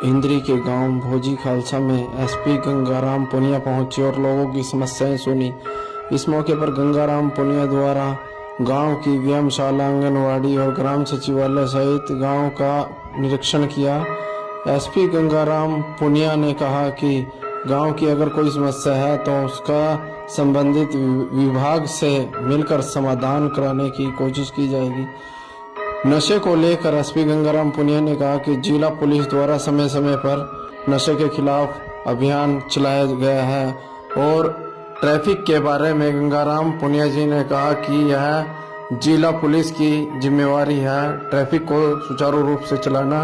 इंद्री के गांव भोजी खालसा में एसपी गंगाराम पुनिया पहुंचे और लोगों की समस्याएं सुनी। इस मौके पर गंगाराम पुनिया द्वारा गांव की व्यायामशाला, आंगनवाड़ी और ग्राम सचिवालय सहित गांव का निरीक्षण किया। एसपी गंगाराम पुनिया ने कहा कि गांव की अगर कोई समस्या है तो उसका संबंधित विभाग से मिलकर समाधान कराने की कोशिश की जाएगी। नशे को लेकर एसपी गंगाराम पुनिया ने कहा कि जिला पुलिस द्वारा समय समय पर नशे के खिलाफ अभियान चलाया गया है और ट्रैफिक के बारे में गंगाराम पुनिया जी ने कहा कि यह जिला पुलिस की जिम्मेवारी है ट्रैफिक को सुचारू रूप से चलाना।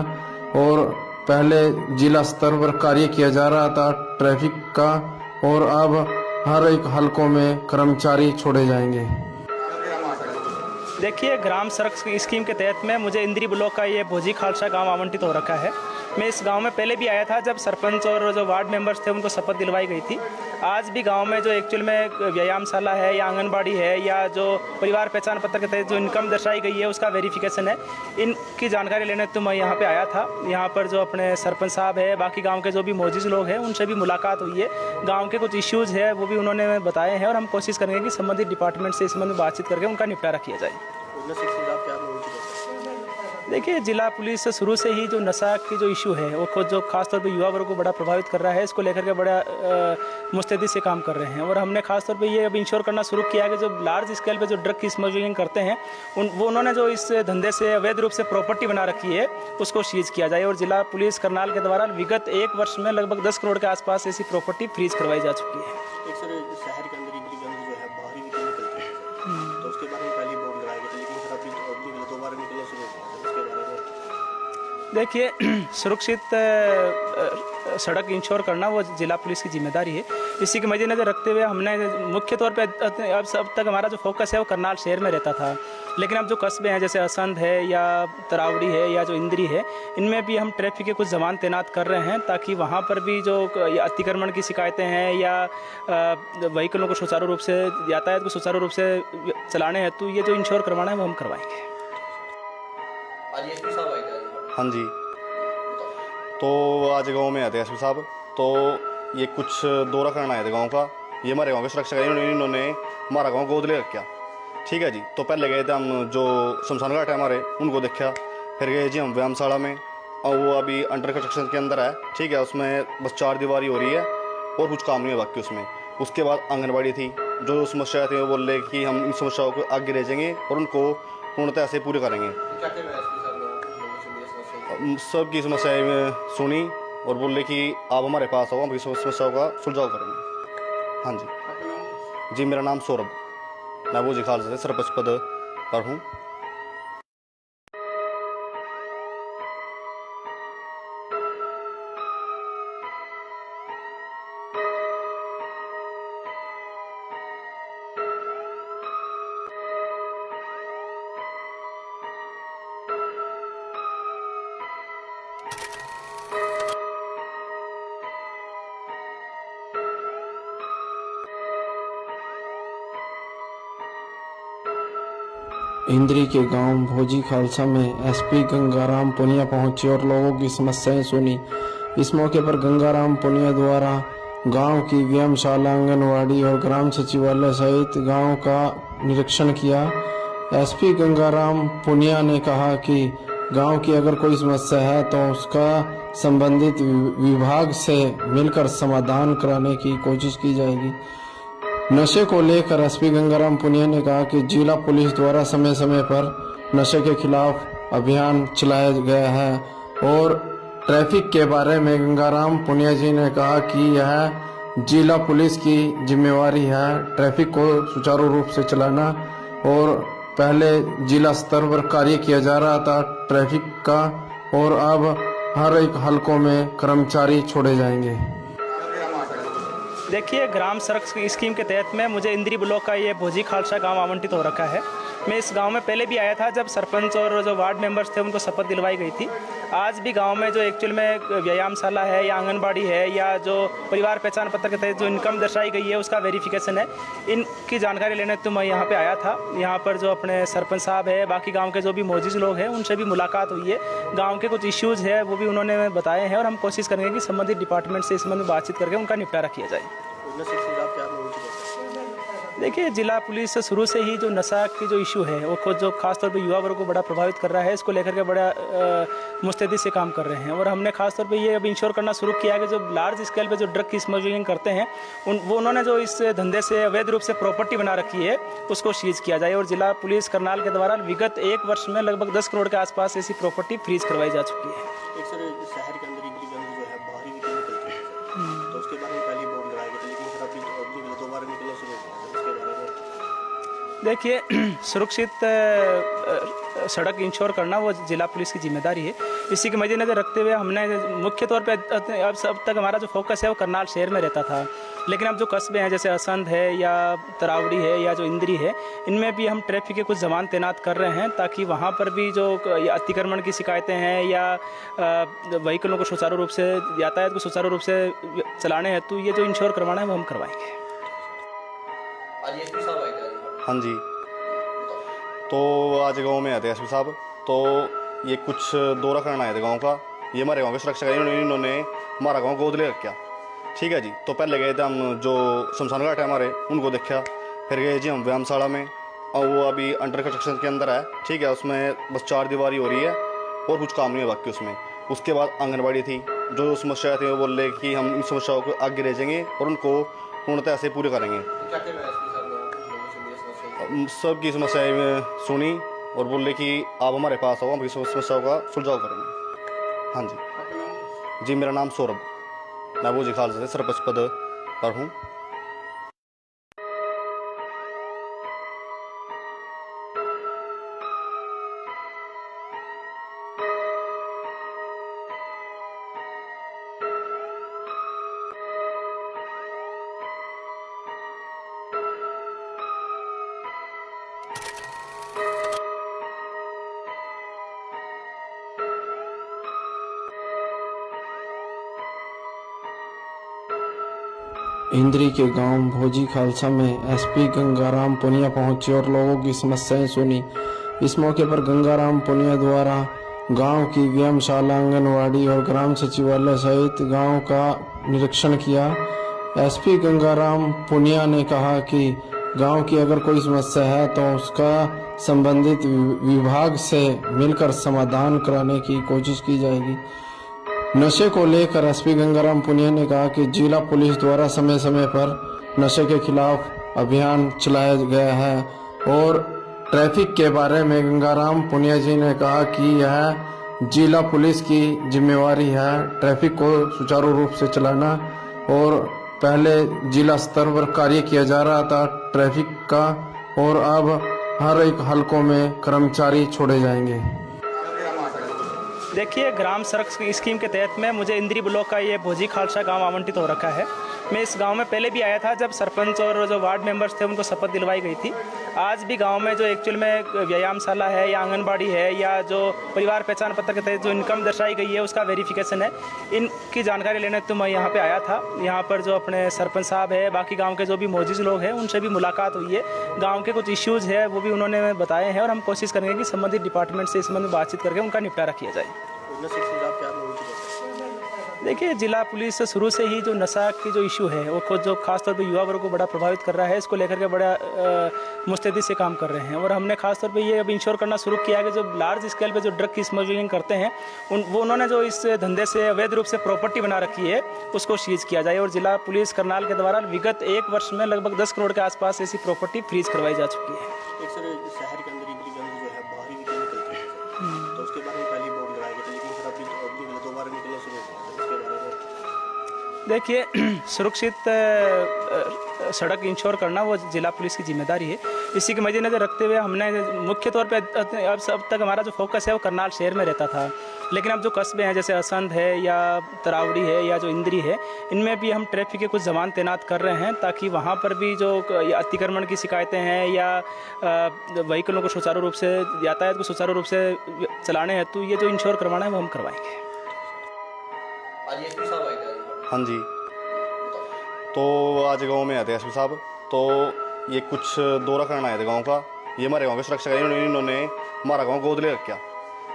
और पहले जिला स्तर पर कार्य किया जा रहा था ट्रैफिक का और अब हर एक हलकों में कर्मचारी छोड़े जाएंगे। देखिए, ग्राम सड़क स्कीम के तहत में मुझे इंद्री ब्लॉक का ये भोजी खालसा गांव आवंटित हो रखा है। मैं इस गांव में पहले भी आया था जब सरपंच और जो वार्ड मेंबर्स थे उनको शपथ दिलवाई गई थी। आज भी गांव में जो एक्चुअल में व्यायामशाला है या आंगनबाड़ी है या जो परिवार पहचान पत्र के तहत जो इनकम दर्शाई गई है उसका वेरिफिकेशन है, इनकी जानकारी लेने तो मैं यहाँ पे आया था। यहाँ पर जो अपने सरपंच साहब है, बाकी गाँव के जो भी मौजूद लोग हैं उनसे भी मुलाकात हुई है। गाँव के कुछ इश्यूज़ है वो भी उन्होंने बताए हैं और हम कोशिश करेंगे कि संबंधित डिपार्टमेंट से इस संबंध में बातचीत करके उनका निपटारा किया जाए। देखिए, जिला पुलिस शुरू से ही जो नशा की जो इशू है वो खुद जो खासतौर पे युवा वर्ग को बड़ा प्रभावित कर रहा है, इसको लेकर के बड़ा मुस्तैदी से काम कर रहे हैं। और हमने खासतौर पे ये अब इंश्योर करना शुरू किया है कि जो लार्ज स्केल पे जो ड्रग की स्मगलिंग करते हैं उन्होंने जो इस धंधे से अवैध रूप से प्रॉपर्टी बना रखी है उसको सीज किया जाए। और जिला पुलिस करनाल के द्वारा विगत 1 वर्ष में लगभग 10 करोड़ के आसपास ऐसी प्रॉपर्टी फ्रीज करवाई जा चुकी है। शहर के अंदर जो है बाहरी निकलती है तो उसके बारे में पहले बोर्ड लगाया गया था, लेकिन फिर अभी दोबारा निकलने शुरू हो गया। उसके बारे में देखिए, सुरक्षित सड़क इंश्योर करना वो जिला पुलिस की जिम्मेदारी है। इसी के मद्देनजर रखते हुए हमने मुख्य तौर पे अब तक हमारा जो फोकस है वो करनाल शहर में रहता था, लेकिन अब जो कस्बे हैं जैसे असंध है या तरावड़ी है या जो इंद्री है, इनमें भी हम ट्रैफिक के कुछ जवान तैनात कर रहे हैं ताकि वहाँ पर भी जो अतिक्रमण की शिकायतें हैं या व्हीकलों को सुचारू रूप से, यातायात को सुचारू रूप से चलाने हैं, तो ये जो इंश्योर करवाना है वो हम करवाएंगे। हाँ जी, तो आज गांव में आए थे एसपी साहब, तो ये कुछ दौरा करना आए थे गांव का। ये हमारे गांव की सुरक्षा करी, इन्होंने हमारा गांव गोद ले रखा। ठीक है जी, तो पहले गए थे हम जो शमशान घाट है हमारे, उनको देखा। फिर गए जी हम व्यायामशाला में, और वो अभी अंडर कंस्ट्रक्शन के अंदर है। ठीक है, उसमें बस 4 दीवारी हो रही है और कुछ काम नहीं है बाकी उसमें। उसके बाद आंगनबाड़ी थी, जो समस्या थी वो बोल रहे कि हम इन समस्याओं को आगे ले जाएंगे और उनको पूर्णतः ऐसे पूरे करेंगे। सबकी समस्याएं सुनी और बोले कि आप हमारे पास आओ, हम इस समस्याओं का सुलझाव करेंगे। हाँ जी, मेरा नाम सौरभ, मैं भोजी खालसा से सरपंच पद पर हूँ। इंद्री के गांव भोजी खालसा में एसपी गंगाराम पुनिया पहुंचे और लोगों की समस्याएं सुनी। इस मौके पर गंगाराम पुनिया द्वारा गांव की व्यायामशाला, आंगनवाड़ी और ग्राम सचिवालय सहित गांव का निरीक्षण किया। एसपी गंगाराम पुनिया ने कहा कि गांव की अगर कोई समस्या है तो उसका संबंधित विभाग से मिलकर समाधान कराने की कोशिश की जाएगी। नशे को लेकर एसपी गंगाराम पुनिया ने कहा कि जिला पुलिस द्वारा समय समय पर नशे के खिलाफ अभियान चलाया गया है और ट्रैफिक के बारे में गंगाराम पुनिया जी ने कहा कि यह जिला पुलिस की जिम्मेवारी है ट्रैफिक को सुचारू रूप से चलाना। और पहले जिला स्तर पर कार्य किया जा रहा था ट्रैफिक का और अब हर एक हलकों में कर्मचारी छोड़े जाएंगे। देखिए, ग्राम सड़क स्कीम के तहत में मुझे इंद्री ब्लॉक का ये भोजी खालसा गांव आवंटित हो रखा है। मैं इस गांव में पहले भी आया था जब सरपंच और जो वार्ड मेंबर्स थे उनको शपथ दिलवाई गई थी। आज भी गांव में जो एक्चुअल में व्यायामशाला है या आंगनबाड़ी है या जो परिवार पहचान पत्र के तहत जो इनकम दर्शाई गई है उसका वेरिफिकेशन है, इनकी जानकारी लेने तो मैं यहाँ पे आया था। यहाँ पर जो अपने सरपंच साहब है, बाकी गांव के जो भी मौजूद लोग हैं उनसे भी मुलाकात हुई है। गांव के कुछ इश्यूज़ है वो भी उन्होंने बताए हैं और हम कोशिश करेंगे कि संबंधित डिपार्टमेंट से इस संबंध में बातचीत करके उनका निपटारा किया जाए। नशे के खिलाफ क्या मुहिम चलाते हैं? देखिए, जिला पुलिस से शुरू से ही जो नशा की जो इशू है वो खुद जो खासतौर पे युवा वर्ग को बड़ा प्रभावित कर रहा है, इसको लेकर के बड़ा मुस्तैदी से काम कर रहे हैं। और हमने खासतौर पे ये अब इंश्योर करना शुरू किया है कि जो लार्ज स्केल पे जो ड्रग की स्मगलिंग करते हैं उन्होंने जो इस धंधे से अवैध रूप से प्रॉपर्टी बना रखी है उसको सीज किया जाए। और जिला पुलिस करनाल के द्वारा विगत 1 वर्ष में लगभग 10 करोड़ के आसपास ऐसी प्रॉपर्टी फ्रीज करवाई जा चुकी है। एक सर शहर के अंदर इनकी गंद जो है बाहरी निकल निकलती है, तो उसके बारे में पहले बोर्ड लगाए गए थे, लेकिन सर अभी दोबारा निकलना शुरू हो गया। उसके बारे में देखिए, सुरक्षित सड़क इंश्योर करना वो जिला पुलिस की जिम्मेदारी है। इसी के मद्देनजर रखते हुए हमने मुख्य तौर पे अब तक हमारा जो फोकस है वो करनाल शहर में रहता था, लेकिन अब जो कस्बे हैं जैसे असंध है या तरावड़ी है या जो इंद्री है, इनमें भी हम ट्रैफिक के कुछ जवान तैनात कर रहे हैं ताकि वहाँ पर भी जो अतिक्रमण की शिकायतें हैं या व्हीकलों को सुचारू रूप से, यातायात को सुचारू रूप से चलाने हैं, तो ये जो इंश्योर करवाना है वो हम करवाएंगे। हाँ जी, तो आज गांव में आए थे एसपी साहब, तो ये कुछ दौरा करना आए थे गांव का। ये हमारे गांव की सुरक्षा का इन्होंने हमारा गांव गोद ले रखा। ठीक है जी, तो पहले गए थे हम जो शमशान घाट है हमारे, उनको देखा। फिर गए जी हम व्यायामशाला में, और वो अभी अंडर कंस्ट्रक्शन के अंदर है। ठीक है, उसमें बस 4 दीवारी हो रही है और कुछ काम नहीं है बाकी उसमें। उसके बाद आंगनबाड़ी थी, जो समस्या थी वो बोल रहे कि हम इन समस्याओं को आगे ले जाएंगे और उनको पूर्णतः ऐसे पूरे करेंगे। सबकी समस्याएं सुनी और बोल रहे कि आप हमारे पास आओ, हम इस समस्याओं का सुलझाव करेंगे। हाँ जी, मेरा नाम सौरभ, मैं भोजी खालसा से सरपंच पद पर हूँ। इंद्री के गांव भोजी खालसा में एसपी गंगाराम पुनिया पहुंचे और लोगों की समस्याएं सुनी। इस मौके पर गंगाराम पुनिया द्वारा गांव की व्यायामशाला, आंगनवाड़ी और ग्राम सचिवालय सहित गांव का निरीक्षण किया। एसपी गंगाराम पुनिया ने कहा कि गांव की अगर कोई समस्या है तो उसका संबंधित विभाग से मिलकर समाधान कराने की कोशिश की जाएगी। नशे को लेकर एसपी गंगाराम पुनिया ने कहा कि जिला पुलिस द्वारा समय समय पर नशे के खिलाफ अभियान चलाया गया है और ट्रैफिक के बारे में गंगाराम पुनिया जी ने कहा कि यह जिला पुलिस की जिम्मेवारी है ट्रैफिक को सुचारू रूप से चलाना। और पहले जिला स्तर पर कार्य किया जा रहा था ट्रैफिक का, और अब हर एक हलकों में कर्मचारी छोड़े जाएंगे। देखिए, ग्राम सड़क स्कीम के तहत में मुझे इंद्री ब्लॉक का ये भोजी खालसा गांव आवंटित हो रखा है। मैं इस गांव में पहले भी आया था जब सरपंच और जो वार्ड मेंबर्स थे उनको शपथ दिलवाई गई थी। आज भी गांव में जो एक्चुअल में व्यायामशाला है या आंगनबाड़ी है या जो परिवार पहचान पत्र के तहत जो इनकम दर्शाई गई है उसका वेरिफिकेशन है, इनकी जानकारी लेने तो मैं यहाँ पे आया था। यहाँ पर जो अपने सरपंच साहब है, बाकी गाँव के जो भी मौजूद लोग हैं उनसे भी मुलाकात हुई है। गाँव के कुछ इश्यूज़ है वो भी उन्होंने बताए हैं और हम कोशिश करेंगे कि संबंधित डिपार्टमेंट से इस संबंध में बातचीत करके उनका निपटारा किया जाए। नशे के खिलाफ क्या मुहिम चलाते हैं? देखिए, जिला पुलिस से शुरू से ही जो नशा की जो इशू है वो खुद जो खासतौर पे युवा वर्ग को बड़ा प्रभावित कर रहा है, इसको लेकर के बड़ा मुस्तैदी से काम कर रहे हैं। और हमने खासतौर पे ये अब इंश्योर करना शुरू किया है कि जो लार्ज स्केल पे जो ड्रग की स्मगलिंग करते हैं उन्होंने जो इस धंधे से अवैध रूप से प्रॉपर्टी बना रखी है उसको सीज किया जाए। और जिला पुलिस करनाल के द्वारा विगत 1 वर्ष में लगभग 10 करोड़ के आसपास ऐसी प्रॉपर्टी फ्रीज करवाई जा चुकी है। एक सर शहर के अंदर इनकी गंद जो है बाहरी निकलती है, तो उसके बारे में पहले बोर्ड लगाए गए थे, लेकिन सर अभी दोबारा निकलना शुरू हो गया। उसके बारे में देखिए सुरक्षित सड़क इंश्योर करना वो जिला पुलिस की जिम्मेदारी है। इसी के मद्देनज़र रखते हुए हमने मुख्य तौर पे अब तक हमारा जो फोकस है वो करनाल शहर में रहता था, लेकिन अब जो कस्बे हैं जैसे असंध है या तरावड़ी है या जो इंद्री है, इनमें भी हम ट्रैफिक के कुछ जवान तैनात कर रहे हैं ताकि वहाँ पर भी जो अतिक्रमण की शिकायतें हैं या व्हीकलों को सुचारू रूप से, यातायात को सुचारू रूप से चलाने हेतु ये जो इंश्योर करवाना है वो हम करवाएंगे। आज एसपी साहब आए थे। हाँ जी, तो आज गांव में आए थे एसपी साहब। तो ये कुछ दौरा करना आए थे गांव का। ये हमारे गांव के सुरक्षा इन्होंने हमारा गांव गोद ले रखा।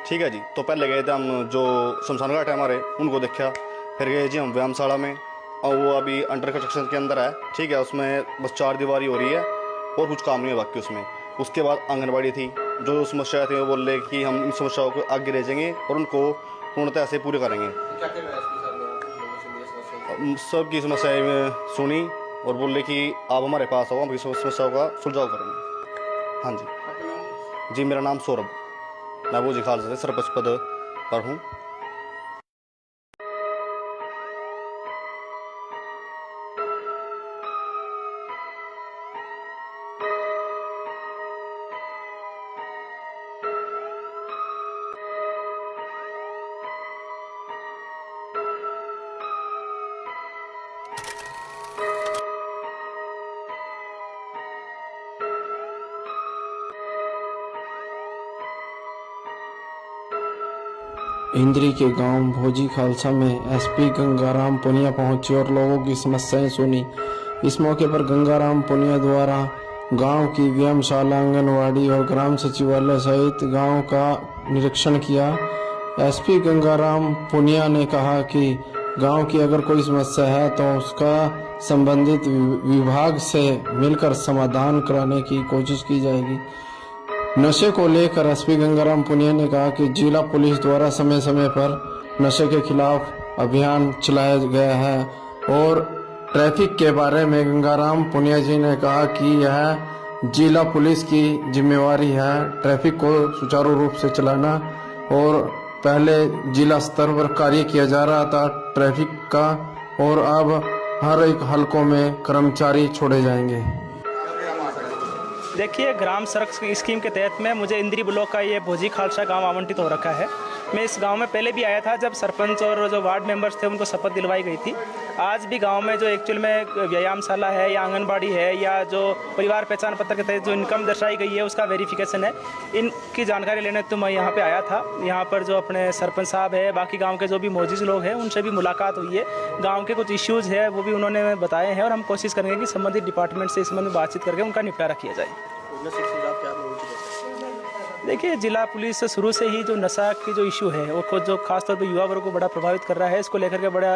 ठीक है जी। तो पहले गए थे हम जो शमशान घाट है हमारे, उनको देखा। फिर गए जी हम व्यायामशाला में, और वो अभी अंडर कंस्ट्रक्शन के अंदर है। ठीक है, उसमें बस 4 दीवारी हो रही है और कुछ काम नहीं है बाकी उसमें। उसके बाद आंगनबाड़ी थी, जो समस्या थी वो बोल रहे कि हम इन समस्याओं को आगे भेजेंगे और उनको पूर्णतः से पूरे करेंगे। सबकी समस्याएं सुनी और बोल रहे कि आप हमारे पास आओ, हम समस्याओं का सुलझाव करेंगे। हाँ जी जी, मेरा नाम सौरभ, मैं भोजी खालसा से सरपंच पद पर हूँ। इंद्री के गांव भोजी खालसा में एसपी गंगाराम पुनिया पहुंचे और लोगों की समस्याएं सुनी। इस मौके पर गंगाराम पुनिया द्वारा गांव की व्यायामशाला, आंगनवाड़ी और ग्राम सचिवालय सहित गांव का निरीक्षण किया। एसपी गंगाराम पुनिया ने कहा कि गांव की अगर कोई समस्या है तो उसका संबंधित विभाग से मिलकर समाधान कराने की कोशिश की जाएगी। नशे को लेकर एसपी गंगाराम पुनिया ने कहा कि जिला पुलिस द्वारा समय समय पर नशे के खिलाफ अभियान चलाया गया है और ट्रैफिक के बारे में गंगाराम पुनिया जी ने कहा कि यह जिला पुलिस की जिम्मेवारी है ट्रैफिक को सुचारू रूप से चलाना। और पहले जिला स्तर पर कार्य किया जा रहा था ट्रैफिक का, और अब हर एक हलकों में कर्मचारी छोड़े जाएंगे। देखिए, ग्राम सड़क स्कीम के तहत में मुझे इंद्री ब्लॉक का ये भोजी खालसा गांव आवंटित हो रखा है। मैं इस गांव में पहले भी आया था जब सरपंच और जो वार्ड मेंबर्स थे उनको शपथ दिलवाई गई थी। आज भी गांव में जो एक्चुअल में व्यायामशाला है या आंगनबाड़ी है या जो परिवार पहचान पत्र के तहत जो इनकम दर्शाई गई है उसका वेरिफिकेशन है, इनकी जानकारी लेने तो मैं यहाँ पे आया था। यहाँ पर जो अपने सरपंच साहब है, बाकी गाँव के जो भी मौजूद लोग हैं, उनसे भी मुलाकात हुई है। गाँव के कुछ इश्यूज़ है वो भी उन्होंने बताए हैं और हम कोशिश करेंगे कि संबंधित डिपार्टमेंट से इस संबंध में बातचीत करके उनका निपटारा किया जाए। देखिए, जिला पुलिस से शुरू से ही जो नशा की जो इशू है वो खुद जो खासतौर पे युवा वर्ग को बड़ा प्रभावित कर रहा है, इसको लेकर के बड़ा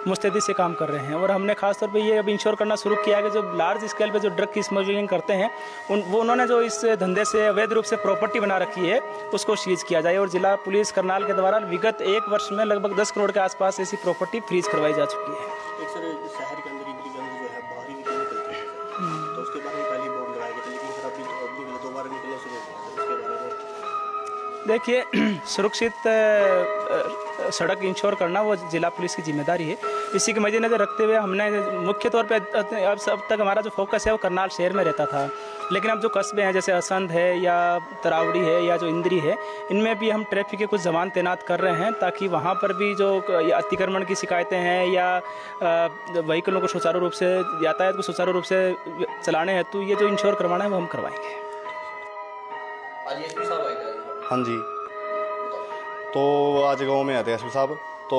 मुस्तैदी से काम कर रहे हैं। और हमने खासतौर पे ये अब इंश्योर करना शुरू किया है कि जो लार्ज स्केल पे जो ड्रग की स्मगलिंग करते हैं उन्होंने जो इस धंधे से अवैध रूप से प्रॉपर्टी बना रखी है उसको सीज किया जाए। और जिला पुलिस करनाल के द्वारा विगत 1 वर्ष में लगभग 10 करोड़ के आसपास ऐसी प्रॉपर्टी फ्रीज करवाई जा चुकी है। एक सर शहर के अंदर जो है बाहरी निकल निकलते हैं, तो उसके बारे में पहले बोर्ड लगाए गए थे, लेकिन सर अभी निकले दोबारा निकलने शुरू हो गया। उसके बारे में देखिए, सुरक्षित सड़क इंश्योर करना वो जिला पुलिस की जिम्मेदारी है। इसी के मद्देनज़र रखते हुए हमने मुख्य तौर पे अब तक हमारा जो फोकस है वो करनाल शहर में रहता था, लेकिन अब जो कस्बे हैं जैसे असंध है या तरावड़ी है या जो इंद्री है, इनमें भी हम ट्रैफिक के कुछ जवान तैनात कर रहे हैं ताकि वहाँ पर भी जो अतिक्रमण की शिकायतें हैं या व्हीकलों को सुचारू रूप से, यातायात को सुचारू रूप से चलाने हेतु ये जो इंश्योर करवाना है वो हम करवाएंगे। आज एसपी साहब आए थे। हाँ जी, तो आज गांव में आए थे एसपी साहब। तो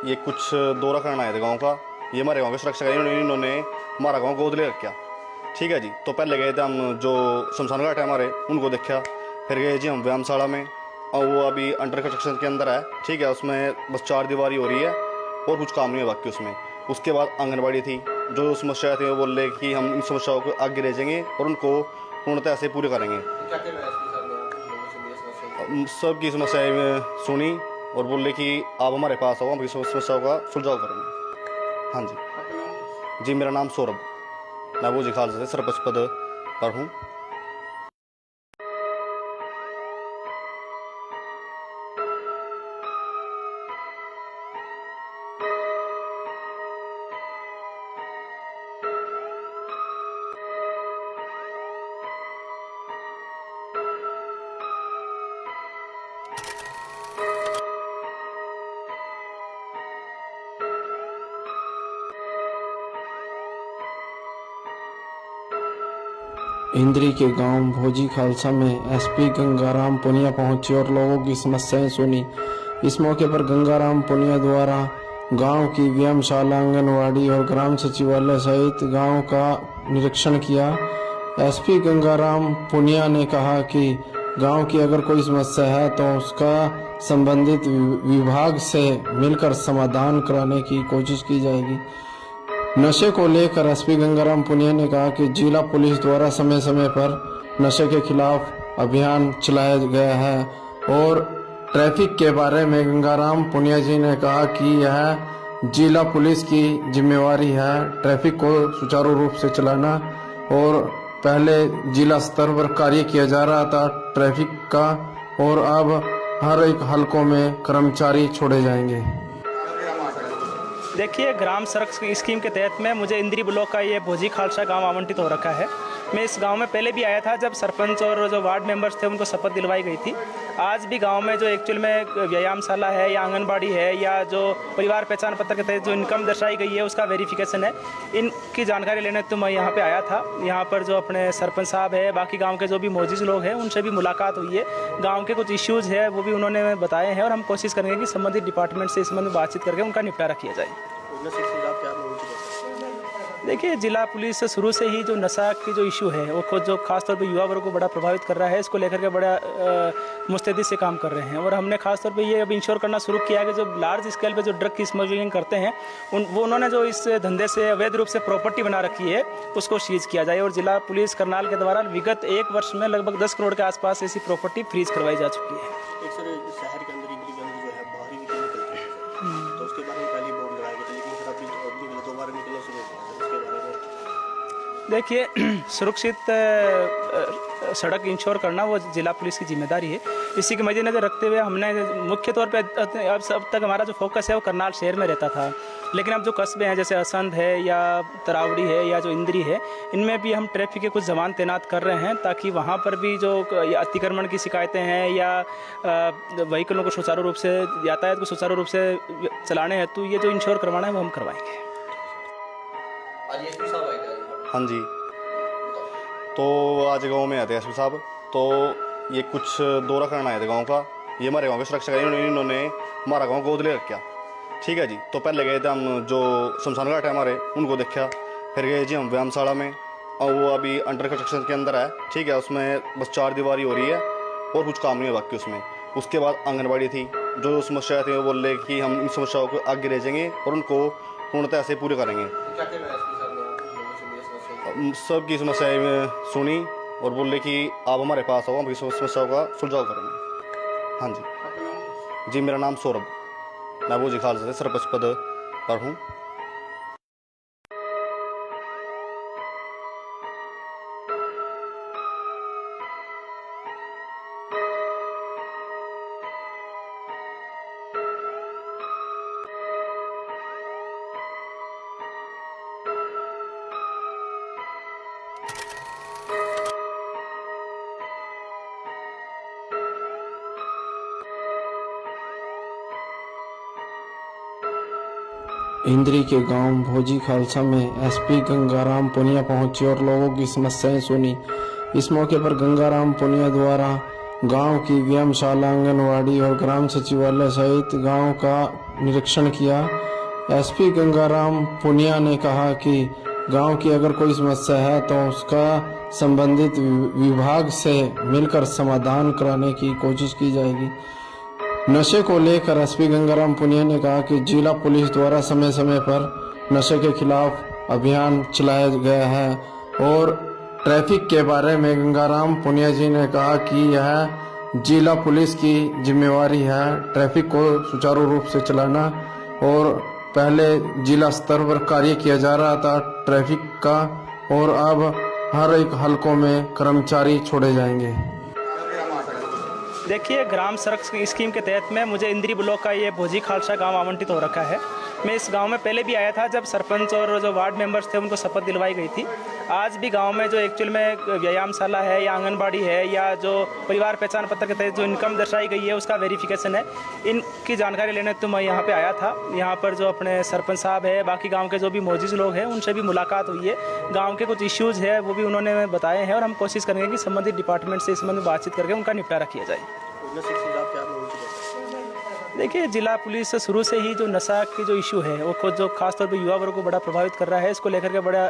ये कुछ दौरा करना आए थे गांव का। ये हमारे गांव के सुरक्षा इन्होंने हमारा गांव गोद ले रखा। ठीक है जी। तो पहले गए थे हम जो शमशान घाट है हमारे, उनको देखा। फिर गए जी हम व्यायामशाला में, और वो अभी अंडर कंस्ट्रक्शन के अंदर है। ठीक है, उसमें बस 4 दीवारी हो रही है और कुछ काम नहीं है बाकी उसमें। उसके बाद आंगनबाड़ी थी, जो समस्या थी वो बोल रहे कि हम इन समस्याओं को आगे भेजेंगे और उनको पूर्णतः से पूरे करेंगे। सबकी समस्याएं सुनी और बोल रहे कि आप हमारे पास आओ, हम समस्याओं का सुलझाव करेंगे। हाँ जी जी, मेरा नाम सौरभ, मैं भोजी खालसा से सरपंच पद पर हूँ। इंद्री के गांव भोजी खालसा में एसपी गंगाराम पुनिया पहुंचे और लोगों की समस्याएं सुनी। इस मौके पर गंगाराम पुनिया द्वारा गांव की व्यायामशाला, आंगनवाड़ी और ग्राम सचिवालय सहित गांव का निरीक्षण किया। एसपी गंगाराम पुनिया ने कहा कि गांव की अगर कोई समस्या है तो उसका संबंधित विभाग से मिलकर समाधान कराने की कोशिश की जाएगी। नशे को लेकर एसपी गंगाराम पुनिया ने कहा कि जिला पुलिस द्वारा समय समय पर नशे के खिलाफ अभियान चलाया गया है और ट्रैफिक के बारे में गंगाराम पुनिया जी ने कहा कि यह जिला पुलिस की जिम्मेवारी है ट्रैफिक को सुचारू रूप से चलाना। और पहले जिला स्तर पर कार्य किया जा रहा था ट्रैफिक का और अब हर एक हलकों में कर्मचारी छोड़े जाएंगे। देखिए, ग्राम सड़क स्कीम के तहत में मुझे इंद्री ब्लॉक का ये भोजी खालसा गांव आवंटित हो रखा है। मैं इस गांव में पहले भी आया था जब सरपंच और जो वार्ड मेंबर्स थे उनको शपथ दिलवाई गई थी। आज भी गांव में जो एक्चुअल में व्यायामशाला है या आंगनबाड़ी है या जो परिवार पहचान पत्र के तहत जो इनकम दर्शाई गई है उसका वेरिफिकेशन है, इनकी जानकारी लेने तो मैं यहाँ पे आया था। यहाँ पर जो अपने सरपंच साहब है, बाकी गाँव के जो भी मौजूद लोग हैं उनसे भी मुलाकात हुई है। गाँव के कुछ इश्यूज़ है वो भी उन्होंने बताए हैं और हम कोशिश करेंगे कि संबंधित डिपार्टमेंट से इस संबंध में बातचीत करके उनका निपटारा किया जाए। देखिए, जिला पुलिस से शुरू से ही जो नशा की जो इशू है वो खुद जो खासतौर पे युवा वर्ग को बड़ा प्रभावित कर रहा है, इसको लेकर के बड़ा मुस्तैदी से काम कर रहे हैं। और हमने खासतौर पे ये अब इंश्योर करना शुरू किया है कि जो लार्ज स्केल पे जो ड्रग की स्मगलिंग करते हैं उन्होंने जो इस धंधे से अवैध रूप से प्रॉपर्टी बना रखी है उसको सीज किया जाए। और जिला पुलिस करनाल के द्वारा विगत 1 वर्ष में लगभग 10 करोड़ के आसपास ऐसी प्रॉपर्टी फ्रीज करवाई जा चुकी है। एक सर शहर के अंदर इंद्री गंज जो है बाहरी भी निकलती है, तो उसके बारे में पहले बोर्ड लगाए गए थे, लेकिन सर अभी दोबारा निकलना शुरू हो गया। उसके बारे में देखिए, सुरक्षित सड़क इंश्योर करना वो जिला पुलिस की जिम्मेदारी है। इसी के मद्देनजर रखते हुए हमने मुख्य तौर पे अब तक हमारा जो फोकस है वो करनाल शहर में रहता था, लेकिन अब जो कस्बे हैं जैसे असंध है या तरावड़ी है या जो इंद्री है, इनमें भी हम ट्रैफिक के कुछ जवान तैनात कर रहे हैं ताकि वहाँ पर भी जो अतिक्रमण की शिकायतें हैं या व्हीकलों को सुचारू रूप से, यातायात को सुचारू रूप से चलाने हेतु ये जो इंश्योर करवाना है वो हम करवाएंगे। हाँ जी, तो आज गांव में आए थे एसपी साहब, तो ये कुछ दौरा करना आए थे गांव का। ये हमारे गांव के सुरक्षा इन्होंने हमारा गांव गोद ले रखा। ठीक है जी, तो पहले गए थे हम जो शमशान घाट है हमारे उनको देखा, फिर गए जी हम व्यायामशाला में और वो अभी अंडर कंस्ट्रक्शन के अंदर है। ठीक है, उसमें बस 4 दीवारी हो रही है और कुछ काम नहीं है बाकी उसमें। उसके बाद आंगनबाड़ी थी, जो समस्या थी वो बोल रहे कि हम इन समस्याओं को आगे ले जाएंगे और उनको पूर्णतः से पूरे करेंगे। सबकी समस्याएं सुनी और बोल रहे कि आप हमारे पास आओ, हम इस समस्याओं का सुलझाव करेंगे। हाँ जी, मेरा नाम सौरभ, मैं भोजी खालसा से सरपंच पद पर हूँ। इंद्री के गांव भोजी खालसा में एसपी गंगाराम पुनिया पहुंचे और लोगों की समस्याएं सुनी। इस मौके पर गंगाराम पुनिया द्वारा गांव की व्यायामशाला, आंगनवाड़ी और ग्राम सचिवालय सहित गांव का निरीक्षण किया। एसपी गंगाराम पुनिया ने कहा कि गांव की अगर कोई समस्या है तो उसका संबंधित विभाग से मिलकर समाधान कराने की कोशिश की जाएगी। नशे को लेकर एसपी गंगाराम पुनिया ने कहा कि जिला पुलिस द्वारा समय समय पर नशे के खिलाफ अभियान चलाया गया है और ट्रैफिक के बारे में गंगाराम पुनिया जी ने कहा कि यह जिला पुलिस की जिम्मेवारी है ट्रैफिक को सुचारू रूप से चलाना। और पहले जिला स्तर पर कार्य किया जा रहा था ट्रैफिक का और अब हर एक हलकों में कर्मचारी छोड़े जाएंगे। देखिए, ग्राम सड़क स्कीम के तहत में मुझे इंद्री ब्लॉक का ये भोजी खालसा गांव आवंटित हो रखा है। मैं इस गांव में पहले भी आया था जब सरपंच और जो वार्ड मेंबर्स थे उनको शपथ दिलवाई गई थी। आज भी गांव में जो एक्चुअल में व्यायामशाला है या आंगनबाड़ी है या जो परिवार पहचान पत्र के तहत जो इनकम दर्शाई गई है उसका वेरिफिकेशन है, इनकी जानकारी लेने तो मैं यहाँ पे आया था। यहाँ पर जो अपने सरपंच साहब है, बाकी गांव के जो भी मौजूद लोग हैं उनसे भी मुलाकात हुई है। गांव के कुछ इश्यूज़ है वो भी उन्होंने बताए हैं और हम कोशिश करेंगे कि संबंधित डिपार्टमेंट से इस संबंध में बातचीत करके उनका निपटारा किया जाए। देखिए, जिला पुलिस शुरू से ही जो नशा की जो इशू है वो खुद जो खासतौर पे युवा वर्ग को बड़ा प्रभावित कर रहा है, इसको लेकर के बड़ा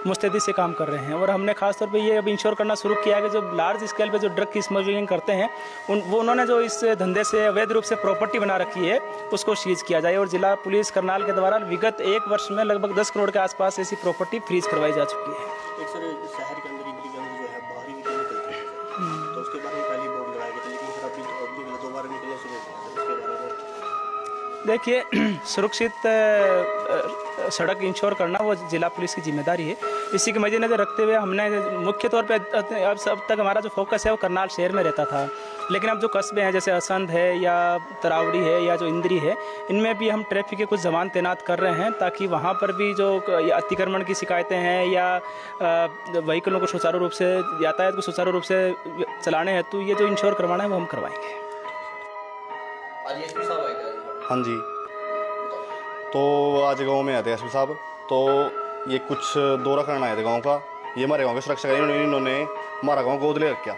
मुस्तैदी से काम कर रहे हैं। और हमने खासतौर पे ये अब इंश्योर करना शुरू किया है कि जो लार्ज स्केल पे जो ड्रग की स्मगलिंग करते हैं उन्होंने जो इस धंधे से अवैध रूप से प्रॉपर्टी बना रखी है उसको सीज किया जाए। और जिला पुलिस करनाल के द्वारा विगत 1 वर्ष में लगभग 10 करोड़ के आसपास ऐसी प्रॉपर्टी फ्रीज करवाई जा चुकी है। एक सर शहर के अंदर इनकी गंद जो है बाहरी निकल निकलती है, तो उसके बारे में पहले बोर्ड लगाए गए थे, लेकिन सर अभी दोबारा निकलना शुरू हो गया। उसके बारे में देखिए, सुरक्षित सड़क इंश्योर करना वो जिला पुलिस की जिम्मेदारी है। इसी के मद्देनजर रखते हुए हमने मुख्य तौर पे अब तक हमारा जो फोकस है वो करनाल शहर में रहता था, लेकिन अब जो कस्बे हैं जैसे असंध है या तरावड़ी है या जो इंद्री है, इनमें भी हम ट्रैफिक के कुछ जवान तैनात कर रहे हैं ताकि वहाँ पर भी जो अतिक्रमण की शिकायतें हैं या व्हीकलों को सुचारू रूप से, यातायात को सुचारू रूप से चलाने हेतु ये जो इंश्योर करवाना है वो हम करवाएंगे। हाँ जी, तो आज गांव में आए थे एसपी साहब, तो ये कुछ दौरा करना आए थे गांव का। ये हमारे गांव के सुरक्षा इन्होंने हमारा गांव गोद ले रखा।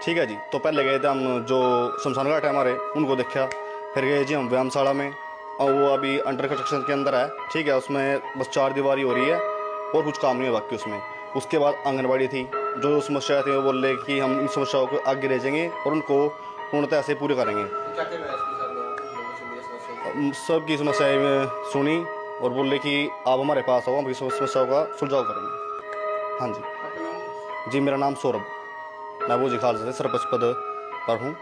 ठीक है जी, तो पहले गए थे हम जो शमशान घाट है हमारे उनको देखा, फिर गए जी हम व्यायामशाला में, और वो अभी अंडर कंस्ट्रक्शन के अंदर है। ठीक है, उसमें बस 4 दीवारी हो रही है और कुछ काम नहीं है बाकी उसमें। उसके बाद आंगनबाड़ी थी, जो समस्या थी वो बोल रहे कि हम इन समस्याओं को आगे ले जाएंगे और उनको पूर्णतः ऐसे पूरे करेंगे। सबकी समस्याएं सुनी और बोले कि आप हमारे पास आओ, हम इस समस्याओं का सुलझाव करेंगे। हाँ जी, मेरा नाम सौरभ, मैं भोजी खालसा से सरपंच पद पर हूँ।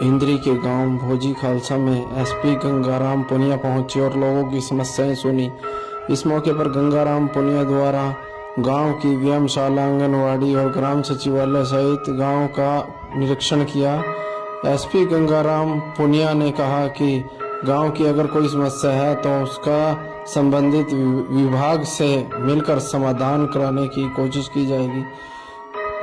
इंद्री के गांव भोजी खालसा में एसपी गंगाराम पुनिया पहुंचे और लोगों की समस्याएं सुनी। इस मौके पर गंगाराम पुनिया द्वारा गांव की व्यायामशाला, आंगनवाड़ी और ग्राम सचिवालय सहित गांव का निरीक्षण किया। एसपी गंगाराम पुनिया ने कहा कि गांव की अगर कोई समस्या है तो उसका संबंधित विभाग से मिलकर समाधान कराने की कोशिश की जाएगी।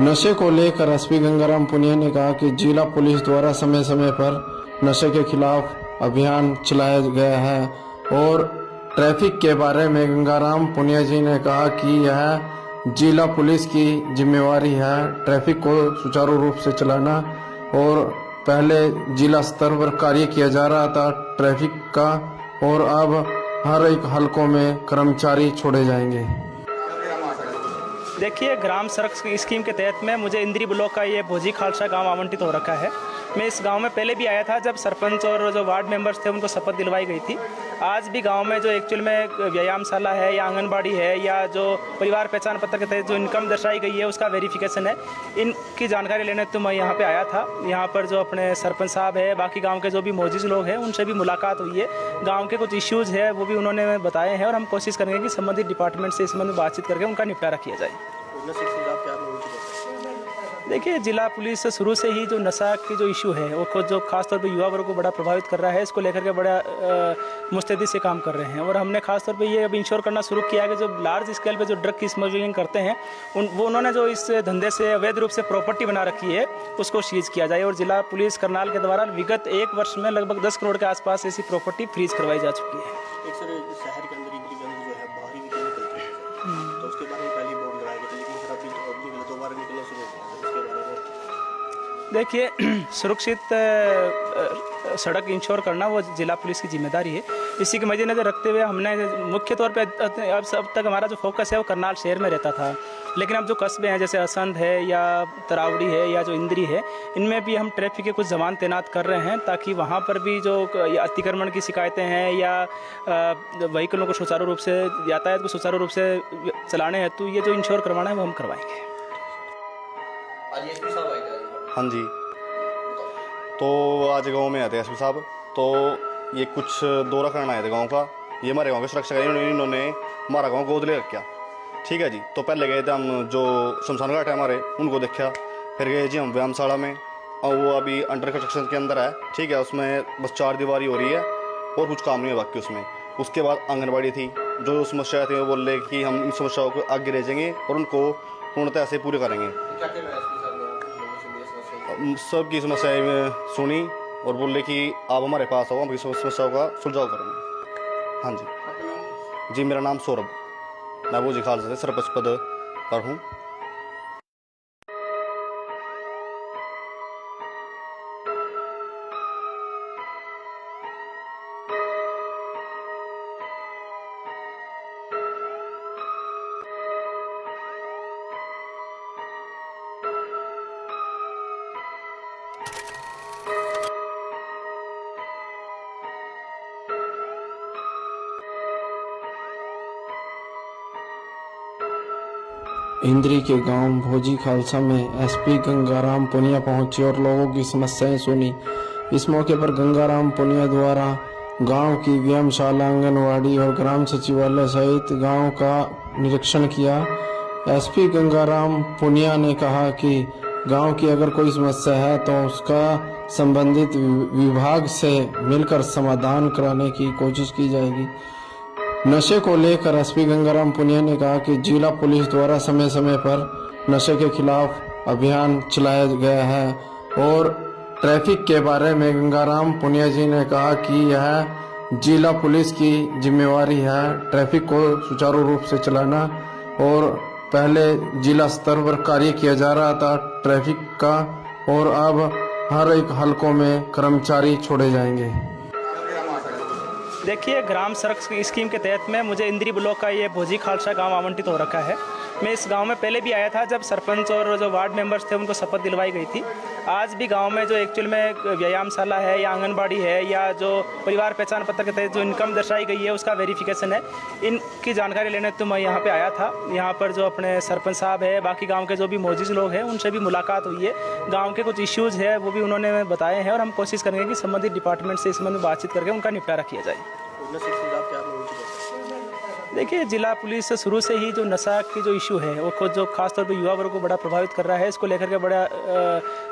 नशे को लेकर एसपी गंगाराम पुनिया ने कहा कि जिला पुलिस द्वारा समय समय पर नशे के खिलाफ अभियान चलाया गया है और ट्रैफिक के बारे में गंगाराम पुनिया जी ने कहा कि यह जिला पुलिस की जिम्मेवारी है ट्रैफिक को सुचारू रूप से चलाना। और पहले जिला स्तर पर कार्य किया जा रहा था ट्रैफिक का, और अब हर एक हलकों में कर्मचारी छोड़े जाएंगे। देखिए, ग्राम सड़क स्कीम के तहत में मुझे इंद्री ब्लॉक का ये भोजी खालसा गांव आवंटित हो रखा है। मैं इस गांव में पहले भी आया था जब सरपंच और जो वार्ड मेंबर्स थे उनको शपथ दिलवाई गई थी। आज भी गांव में जो एक्चुअल में व्यायामशाला है या आंगनबाड़ी है या जो परिवार पहचान पत्र के तहत जो इनकम दर्शाई गई है उसका वेरिफिकेशन है, इनकी जानकारी लेने तो मैं यहाँ पे आया था। यहाँ पर जो अपने सरपंच साहब है, बाकी गाँव के जो भी मौजूद लोग हैं उनसे भी मुलाकात हुई है। गाँव के कुछ इश्यूज़ है वो भी उन्होंने बताए हैं और हम कोशिश करेंगे कि संबंधित डिपार्टमेंट से इस संबंध में बातचीत करके उनका निपटारा किया जाए। देखिए, जिला पुलिस शुरू से ही जो नशा की जो इशू है वो खुद जो खासतौर पे युवा वर्ग को बड़ा प्रभावित कर रहा है, इसको लेकर के बड़ा मुस्तैदी से काम कर रहे हैं। और हमने खासतौर पे ये अब इंश्योर करना शुरू किया है कि जो लार्ज स्केल पे जो ड्रग की स्मगलिंग करते हैं उन्होंने जो इस धंधे से अवैध रूप से प्रॉपर्टी बना रखी है उसको सीज किया जाए। और जिला पुलिस करनाल के द्वारा विगत 1 वर्ष में लगभग 10 करोड़ के आसपास ऐसी प्रॉपर्टी फ्रीज करवाई जा चुकी है। एक सर शहर के अंदर इनकी गंद जो है बाहरी निकल निकलती है, तो उसके बारे में पहले बोर्ड लगाए गए थे, लेकिन सर अभी दोबारा निकलना शुरू हो गया। उसके बारे में देखिए, सुरक्षित सड़क इंश्योर करना वो जिला पुलिस की जिम्मेदारी है। इसी के मद्देनज़र रखते हुए हमने मुख्य तौर पे अब तक हमारा जो फोकस है वो करनाल शहर में रहता था, लेकिन अब जो कस्बे हैं जैसे असंध है या तरावड़ी है या जो इंद्री है, इनमें भी हम ट्रैफिक के कुछ जवान तैनात कर रहे हैं ताकि वहाँ पर भी जो अतिक्रमण की शिकायतें हैं या व्हीकलों को सुचारू रूप से, यातायात को सुचारू रूप से चलाने हेतु ये जो इंश्योर करवाना है वो हम करवाएंगे। आज एसपी साहब आए थे। हाँ जी, तो आज गांव में आए थे एसपी साहब। तो ये कुछ दौरा करना आए थे गांव का। ये हमारे गांव के सुरक्षा का इन्होंने हमारा गांव गोद ले रखा। ठीक है जी। तो पहले गए थे हम जो शमशान घाट है हमारे, उनको देखा। फिर गए जी हम व्यायामशाला में, और वो अभी अंडर कंस्ट्रक्शन के अंदर है। ठीक है, उसमें बस 4 दीवारी हो रही है और कुछ काम नहीं है बाकी उसमें। उसके बाद आंगनबाड़ी थी, जो समस्या थी वो बोल रहे कि हम इन समस्याओं को आगे भेजेंगे और उनको पूर्णतः से पूरे करेंगे। क्या कह रहे हैं एसपी साहब लोगों से ये समस्या? सबकी समस्याएं सुनी और बोल रहे कि आप हमारे पास आओ, हम इस समस्याओं का सुलझाव करेंगे। हाँ जी। जी, मेरा नाम सौरभ, मैं भोजी खालसा से सरपंच पद पर हूँ। इंद्री के गांव भोजी खालसा में एसपी गंगाराम पुनिया पहुंचे और लोगों की समस्याएं सुनी। इस मौके पर गंगाराम पुनिया द्वारा गांव की व्यायामशाला, आंगनवाड़ी और ग्राम सचिवालय सहित गांव का निरीक्षण किया। एसपी गंगाराम पुनिया ने कहा कि गांव की अगर कोई समस्या है तो उसका संबंधित विभाग से मिलकर समाधान कराने की कोशिश की जाएगी। नशे को लेकर एसपी गंगाराम पुनिया ने कहा कि जिला पुलिस द्वारा समय समय पर नशे के खिलाफ अभियान चलाया गया है और ट्रैफिक के बारे में गंगाराम पुनिया जी ने कहा कि यह जिला पुलिस की जिम्मेवारी है ट्रैफिक को सुचारू रूप से चलाना। और पहले जिला स्तर पर कार्य किया जा रहा था ट्रैफिक का, और अब हर एक हलकों में कर्मचारी छोड़े जाएंगे। देखिए, ग्राम सड़क स्कीम के तहत में मुझे इंद्री ब्लॉक का ये भोजी खालसा गांव आवंटित हो रखा है। मैं इस गांव में पहले भी आया था जब सरपंच और जो वार्ड मेंबर्स थे उनको शपथ दिलवाई गई थी। आज भी गांव में जो एक्चुअल में व्यायामशाला है या आंगनबाड़ी है या जो परिवार पहचान पत्र के तहत जो इनकम दर्शाई गई है उसका वेरिफिकेशन है, इनकी जानकारी लेने तो मैं यहाँ पे आया था। यहाँ पर जो अपने सरपंच साहब है, बाकी गाँव के जो भी मौजूद लोग हैं, उनसे भी मुलाकात हुई है। गाँव के कुछ इश्यूज़ है वो भी उन्होंने बताए हैं और हम कोशिश करेंगे कि संबंधित डिपार्टमेंट से इस संबंध में बातचीत करके उनका निपटारा किया जाए। देखिए, जिला पुलिस से शुरू से ही जो नशा की जो इशू है वो खुद जो खासतौर पे युवा वर्ग को बड़ा प्रभावित कर रहा है, इसको लेकर के बड़ा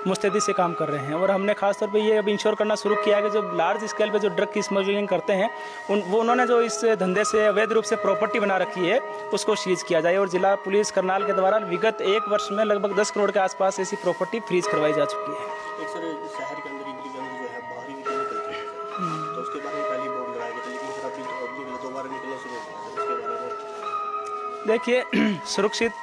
मुस्तैदी से काम कर रहे हैं। और हमने खासतौर पे ये अब इंश्योर करना शुरू किया है कि जो लार्ज स्केल पे जो ड्रग की स्मगलिंग करते हैं उन्होंने जो इस धंधे से अवैध रूप से प्रॉपर्टी बना रखी है उसको सीज किया जाए। और जिला पुलिस करनाल के द्वारा विगत 1 वर्ष में लगभग 10 करोड़ के आसपास ऐसी प्रॉपर्टी फ्रीज करवाई जा चुकी है। एक सर शहर के अंदर इंद्री गंज जो है बाहरी भी निकलती है, तो उसके बारे में पहले बोर्ड लगाए गए थे, लेकिन सर अभी निकले दोबारा निकलना शुरू हो गया। उसके बारे में देखिए, सुरक्षित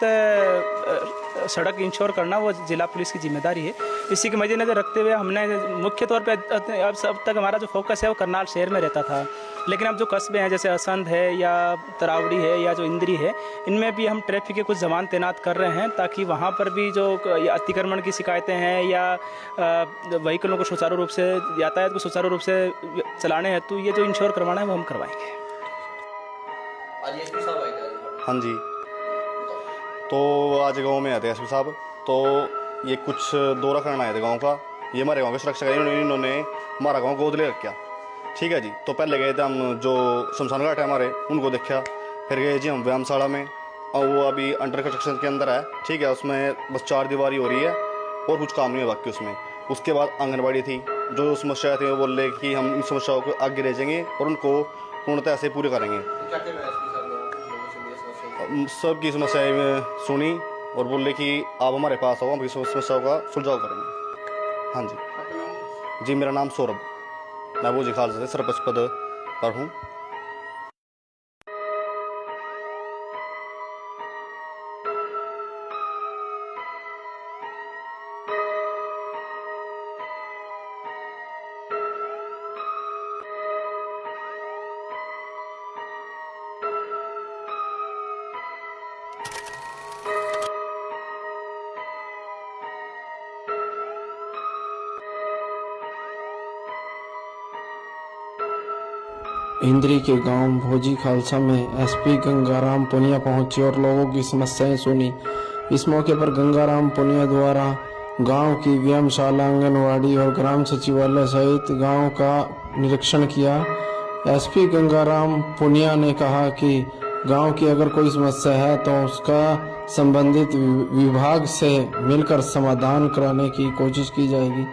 सड़क इंश्योर करना वो जिला पुलिस की जिम्मेदारी है। इसी के मद्देनज़र रखते हुए हमने मुख्य तौर पे अब तक हमारा जो फोकस है वो करनाल शहर में रहता था, लेकिन अब जो कस्बे हैं जैसे असंध है या तरावड़ी है या जो इंद्री है, इनमें भी हम ट्रैफिक के कुछ जवान तैनात कर रहे हैं ताकि वहाँ पर भी जो अतिक्रमण की शिकायतें हैं या व्हीकलों को सुचारू रूप से, यातायात को सुचारू रूप से चलाने हेतु ये जो इंश्योर करवाना है वो हम करवाएंगे। आज एसपी साहब आए थे। हाँ जी, तो आज गांव में आए थे एसपी साहब। तो ये कुछ दौरा करना आए थे गांव का। ये हमारे गांव के सुरक्षा का इन्होंने हमारा गांव गोद ले रखा। ठीक है जी। तो पहले गए थे हम जो शमशान घाट है हमारे, उनको देखा। फिर गए जी हम व्यायामशाला में, और वो अभी अंडर कंस्ट्रक्शन के अंदर है। ठीक है, उसमें बस 4 दीवारी हो रही है और कुछ काम नहीं है बाकी उसमें। उसके बाद आंगनबाड़ी थी, जो समस्या थी वो बोल रहे कि हम इन समस्याओं को आगे भेजेंगे और उनको पूर्णतः से पूरे करेंगे। क्या कह रहे हैं एसपी साहब लोगों से ये समस्या? सबकी समस्याएं सुनी और बोल रहे कि आप हमारे पास आओ, हम इस समस्याओं का सुलझाव करेंगे। हाँ जी। जी, मेरा नाम सौरभ, मैं भोजी खालसा से सरपंच पद पर हूँ। इंद्री के गांव भोजी खालसा में एसपी गंगाराम पुनिया पहुंचे और लोगों की समस्याएं सुनी। इस मौके पर गंगाराम पुनिया द्वारा गांव की व्यायामशाला, आंगनवाड़ी और ग्राम सचिवालय सहित गांव का निरीक्षण किया। एसपी गंगाराम पुनिया ने कहा कि गांव की अगर कोई समस्या है तो उसका संबंधित विभाग से मिलकर समाधान कराने की कोशिश की जाएगी।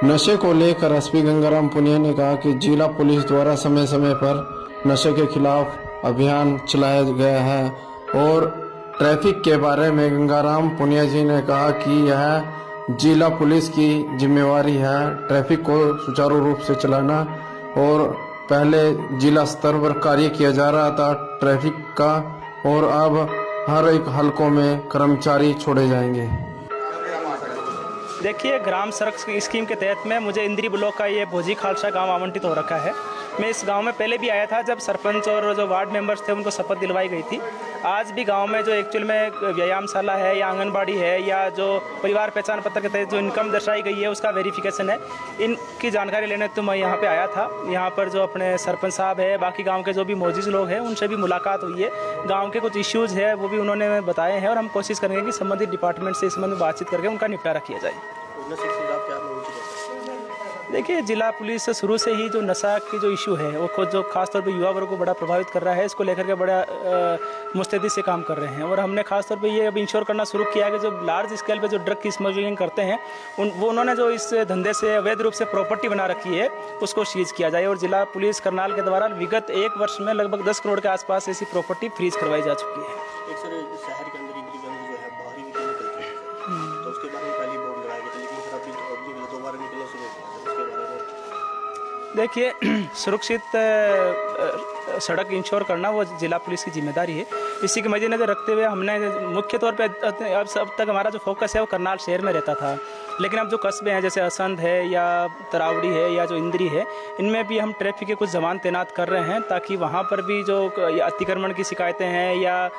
नशे को लेकर एसपी गंगाराम पुनिया ने कहा कि जिला पुलिस द्वारा समय समय पर नशे के खिलाफ अभियान चलाया गया है और ट्रैफिक के बारे में गंगाराम पुनिया जी ने कहा कि यह जिला पुलिस की जिम्मेवारी है ट्रैफिक को सुचारू रूप से चलाना। और पहले जिला स्तर पर कार्य किया जा रहा था ट्रैफिक का और अब हर एक हलकों में कर्मचारी छोड़े जाएंगे। देखिए, ग्राम सड़क स्कीम के तहत में मुझे इंद्री ब्लॉक का ये भोजी खालसा गांव आवंटित हो रखा है। मैं इस गांव में पहले भी आया था जब सरपंच और जो वार्ड मेंबर्स थे उनको शपथ दिलवाई गई थी। आज भी गांव में जो एक्चुअल में व्यायामशाला है या आंगनबाड़ी है या जो परिवार पहचान पत्र के तहत जो इनकम दर्शाई गई है उसका वेरिफिकेशन है, इनकी जानकारी लेने तो मैं यहाँ पे आया था। यहाँ पर जो अपने सरपंच साहब है, बाकी गाँव के जो भी मौजूद लोग हैं उनसे भी मुलाकात हुई है। गाँव के कुछ इश्यूज़ है वो भी उन्होंने बताए हैं और हम कोशिश करेंगे कि संबंधित डिपार्टमेंट से इस संबंध में बातचीत करके उनका निपटारा किया जाए। नशे के खिलाफ क्या मुहिम चलाते हैं? देखिए, जिला पुलिस से शुरू से ही जो नशा की जो इशू है वो खुद जो खासतौर पे युवा वर्ग को बड़ा प्रभावित कर रहा है, इसको लेकर के बड़ा मुस्तैदी से काम कर रहे हैं। और हमने खासतौर पे ये अब इंश्योर करना शुरू किया है कि जो लार्ज स्केल पे जो ड्रग की स्मगलिंग करते हैं उन्होंने जो इस धंधे से अवैध रूप से प्रॉपर्टी बना रखी है उसको सीज किया जाए। और जिला पुलिस करनाल के द्वारा विगत 1 वर्ष में लगभग 10 करोड़ के आसपास ऐसी प्रॉपर्टी फ्रीज करवाई जा चुकी है। एक सर शहर के अंदर इंद्री गंज जो है बाहरी भी निकलती है, तो उसके बारे में पहले बोर्ड लगाए गए थे, लेकिन सर अभी दोबारा निकलना शुरू हो गया, उसके बारे में देखिए, सुरक्षित सड़क इंश्योर करना वो जिला पुलिस की जिम्मेदारी है। इसी के मद्देनजर रखते हुए हमने मुख्य तौर पे अब तक हमारा जो फोकस है वो करनाल शहर में रहता था, लेकिन अब जो कस्बे हैं जैसे असंध है या तरावड़ी है या जो इंद्री है, इनमें भी हम ट्रैफिक के कुछ जवान तैनात कर रहे हैं ताकि वहाँ पर भी जो अतिक्रमण की शिकायतें हैं या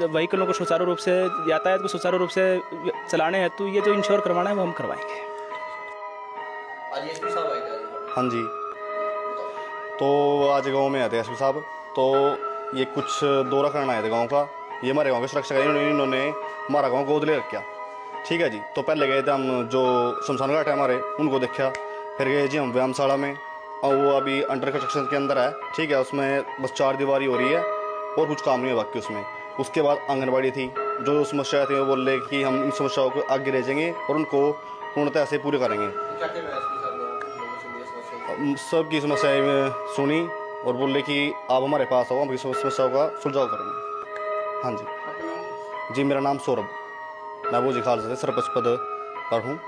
व्हीकलों को सुचारू रूप से, यातायात को सुचारू रूप से चलाने हेतु ये जो इंश्योर करवाना है वो हम करवाएंगे। आज एसपी साहब आए थे। हाँ जी, तो आज गांव में आए थे एसपी साहब, तो ये कुछ दौरा करना आए थे गांव का। ये हमारे गांव के सुरक्षा इन्होंने हमारा गांव गोद ले रखा। ठीक है जी, तो पहले गए थे हम जो शमशान घाट है हमारे उनको देखा, फिर गए जी हम व्यायामशाला में और वो अभी अंडर कंस्ट्रक्शन के अंदर है। ठीक है, उसमें बस 4 दीवारी हो रही है और कुछ काम नहीं है बाकी उसमें। उसके बाद आंगनबाड़ी थी, जो समस्या थी वो बोल रहे कि हम इन समस्याओं को आगे ले जाएंगे और उनको पूर्णतः से पूरे करेंगे। सबकी समस्याएं सुनी और बोल रहे कि आप हमारे पास आओ, हम इस समस्याओं का सुलझाव करेंगे। हाँ जी, जी मेरा नाम सौरभ, मैं भोजी खालसा से सरपंच पद पर हूँ।